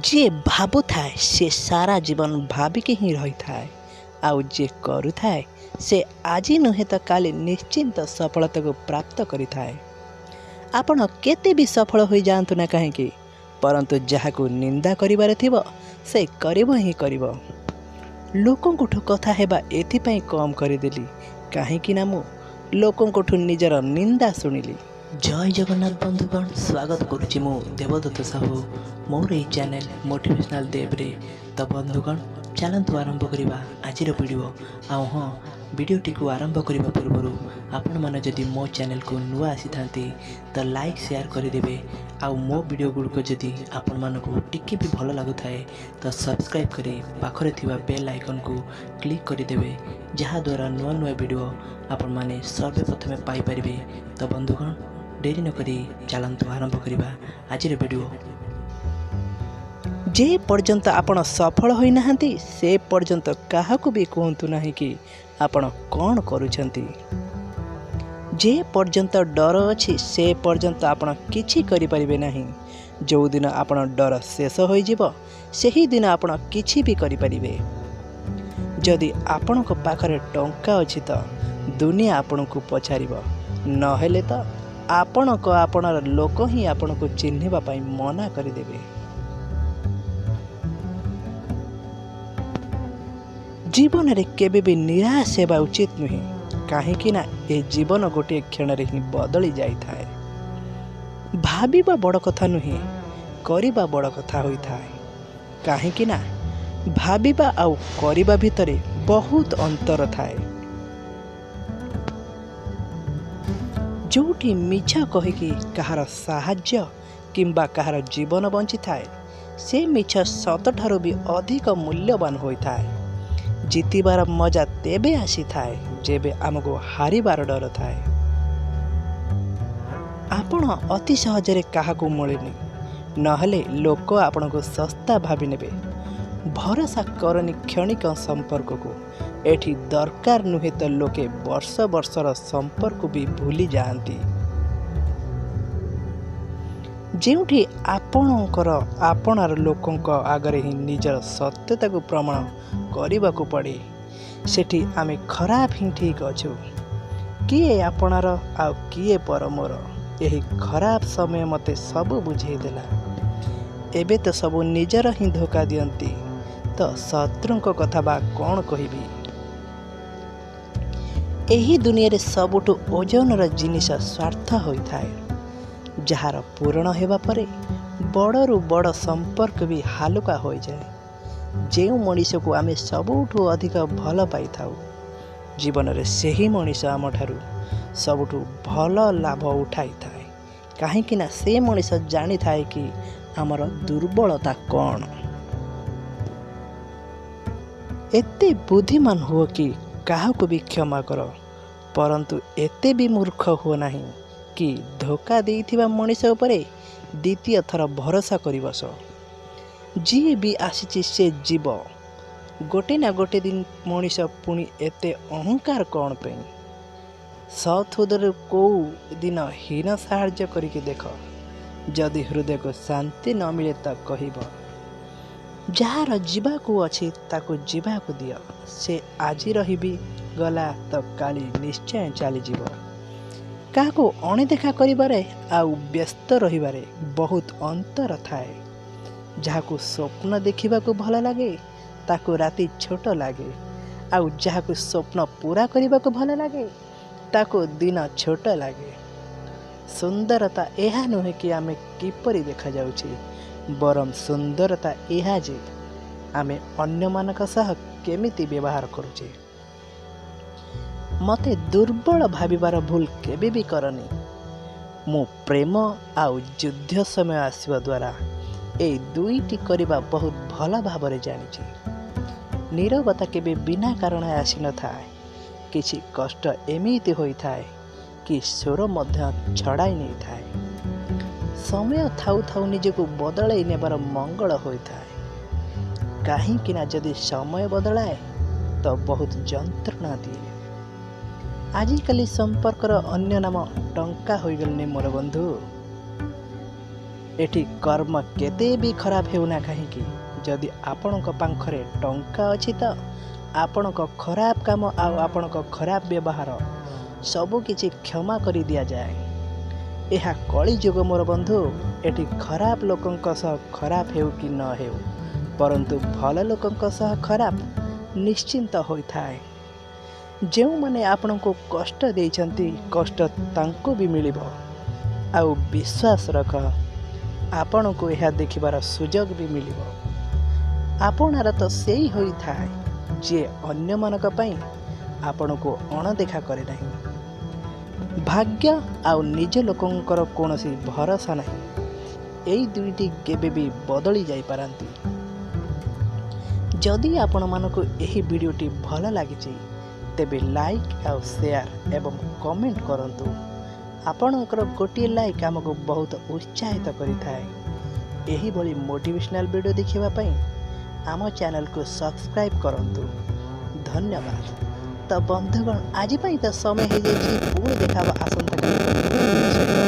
जी भावु थाए से सारा जीवन भाविकी ही रही थाए आउ जे करू थाए से आज नुहे तो काली निश्चिंत सफलता को प्राप्त करी थाए। आपण केते भी सफल हो जातु ना कहीं परंतु जहाँ को निंदा करिबार थिबो से करिबो ही करिबो। लोकंठु कथा हेबा एथिपाई कम करदेली कहीं ना मु लोकंठु निजर निंदा शुणिली। जय जगन्नाथ बंधुगण, स्वागत करुच्ची मु देवदत्त साहू मोर यही चैनल मोटिवेशनल देवरे। तो बंधुगण चलतु आरंभ करवा आज वीडियो। आउ हाँ, वीडियोटी को आरंभ करने पूर्व आपण मैंने जदि मो चैनल को नुआ आसी था तो लाइक शेयर करदे। आउ मो वीडियो गुड़िक जदि आपण मानक टिके भी भल लगु थाए तो सब्सक्राइब करी पाखरे थिबा बेल आइकन को क्लिक करदे, जहाँ द्वारा नुआ नुआ वीडियो आपण माने सर्वप्रथमे पाई परिबे। तो बंधुगण डेरी न करी चलतु आरंभ करवा आज वीडियो। जे पर्यंत आपण सफल होई नाहंती से पर्यंत काहाकू भी कहतु नहीं कि आपण कौन करूछंती। जे पर्यंत डर अछि से पर्यंत आपण किछि करि परिबे नहीं। जो दिन आपण डर शेष होई जिवो सेही दिन आपण किछि भी करि परिबे। जदि आपण को पाखरे टंका अछि तो दुनिया आपण को पछारिबो, नहेले तो आपण को आपणर लोक ही आपण को चिन्हिबा पई मना करिदेबे। जीवन रे केबे भी निराश हेबा उचित नुहे, कहीं ना ए जीवन गोटे क्षण रे ही बदली जाई थाए। भाबिबा बड़ कथा नुहे, करिबा बड़ कथा होई थाए। कहीं ना भाबिबा आउ करिबा भितरे बहुत अंतर थाए। जोठी मिछ कहिकी कहार साहाଯ୍ୟ किंबा कहार जीवन बंची थाए से मिछ सत ठारू भी अधिक मूल्यवान होई थाए। जीतिबार मजा तेबे आसी थाए जेबे आमको हारिबार डर थाए। आपण अति सहजरे काहाकू मिलेनी, नहले लोक आपण को सस्ता भावी नेबे। भरोसा करनी क्षणिक संपर्क को, एठी दरकार नुहे तो लोके वर्ष वर्षर संपर्क भी भूली जाती। जेउठी आपणकर आपणार लोकंक आगरे ही निजर सत्यता को प्रमाण करने को पड़े, सेठी आमे खराब ही ठीक अच्छु। किए आपणार आ किए परमोर, यही खराब समय मते सब बुझेदेला। एबे तो सब निजर ही धोखा दियंती, तो शत्रुंक कथा बा कौन कहिबी। एही दुनिया रे सबुठु ओजनर जिनिस स्वार्थ होई थाए, जार पूर्ण हेबा परे बड़रू बड़ संपर्क भी हालुका हो जाए। जो मनीष को आमे सबुठु अधिक भल पाई थाउ, जीवन रे सेही मनीष आम ठारू सबुठु भल लाभ उठाई थाए। कहीं ना से मनीष जानी थाए कि आमर दुर्बलता कौन। एते बुद्धिमान हो कि काहाकू भी क्षमा कर, परंतु एते भी मूर्ख हो नहीं कि धोखा देइथिबा मनीष उपरे द्वितीय थर भरोसा करि बस। जी भी आसीची से जीव, गोटे ना गोटे दिन मनीष पुणी एते अहंकार कौन पे। सत हृदय को दिन हीन साहाଯ୍य करिके देख, जदि हृदय को शांति न मिले तो कहब। जार जीवाकू अच्छी ताकू जीवाकू दियो, से आज रही गला तो काली निश्चय चली जीव। काको अणदेखा करिबारे आउ व्यस्त रहिबारे बहुत अंतर थाए। जहाकू स्वप्न देखिबाकू भल लागे ताकू राति छोट लागे, आउ जहाकू स्वप्न पूरा करिबाकू भल लागे ताकू दिन छोट लागे। सुंदरता एहा नुहे कि आमे किपरि देखा जाउछि, बरम सुंदरता एहा जे आमे अन्य मानक सह केमिति व्यवहार करुचे। मते दुर्बल भाविबार भूल केबे भी करनी। मु प्रेम आउ युद्ध समय आसवा द्वारा ए दुईटी करिबा बहुत भल भावरे जानिछि। नीरवता केबे बिना कारण आसी न थाए। किछि कष्ट एमिति होई थाए कि स्वर मध्य छड़ाई नहीं थाए। समय थाउ थाउ निजको बदलाई नेबार मंगल होई थाए। कहीं कि ना जदि समय बदलाए तो बहुत जंत्रणा दिए। आजिकाली संपर्कर अन्य नाम टंका हो गलनी मोर बंधु। ଏଠି କର୍ମ କେତେ ବି ଖରାପ ହେଉନା କାହିଁକି, ଯଦି ଆପଣଙ୍କ ପାଖରେ ଟଙ୍କା ଅଛି ତ ଆପଣଙ୍କ ଖରାପ କାମ ଆଉ ଆପଣଙ୍କ ଖରାପ ବ୍ୟବହାର ସବୁକିଛି କ୍ଷମା କରି ଦିଆଯାଏ। ଏହା କଳିଯୁଗ ମୋର ବନ୍ଧୁ। ଏଠି ଖରାପ ଲୋକଙ୍କ ସହ ଖରାପ ହେଉ କି ନ ହେଉ, ପରନ୍ତୁ ଭଲ ଲୋକଙ୍କ ସହ ଖରାପ ନିଶ୍ଚିନ୍ତ ହୋଇଥାଏ। ଯେଉଁମାନେ ଆପଣଙ୍କୁ କଷ୍ଟ ଦେଇଛନ୍ତି, କଷ୍ଟ ତାଙ୍କୁ ବି ମିଳିବ। ଆଉ ବିଶ୍ୱାସ ରଖ, ଆପଣଙ୍କୁ ଏହା ଦେଖିବାର ସୁଯୋଗ ବି ମିଳିବ। ଆପଣାର ତ ସେଇ ହୋଇଥାଏ ଯିଏ ଅନ୍ୟମାନଙ୍କ ପାଇଁ ଆପଣଙ୍କୁ ଅଣଦେଖା କରେ ନାହିଁ। ଭାଗ୍ୟ ଆଉ ନିଜ ଲୋକଙ୍କର କୌଣସି ଭରସା ନାହିଁ। ଏଇ ଦୁଇଟି କେବେ ବି ବଦଳି ଯାଇପାରନ୍ତି। ଯଦି ଆପଣମାନଙ୍କୁ ଏହି ଭିଡ଼ିଓଟି ଭଲ ଲାଗିଛି ତେବେ ଲାଇକ୍ ଆଉ ସେୟାର ଏବଂ କମେଣ୍ଟ କରନ୍ତୁ। ଆପଣଙ୍କର ଗୋଟିଏ ଲାଇକ୍ ଆମକୁ ବହୁତ ଉତ୍ସାହିତ କରିଥାଏ। ଏହିଭଳି ମୋଟିଭେସନାଲ୍ ଭିଡ଼ିଓ ଦେଖିବା ପାଇଁ ଆମ ଚ୍ୟାନେଲକୁ ସବସ୍କ୍ରାଇବ୍ କରନ୍ତୁ। ଧନ୍ୟବାଦ। ତ ବନ୍ଧୁଗଣ, ଆଜି ପାଇଁ ତ ସମୟ ହେଇଯାଇଛି। ପୁଣି ଦେଖାବା ଆସନ୍ତାକାଲି।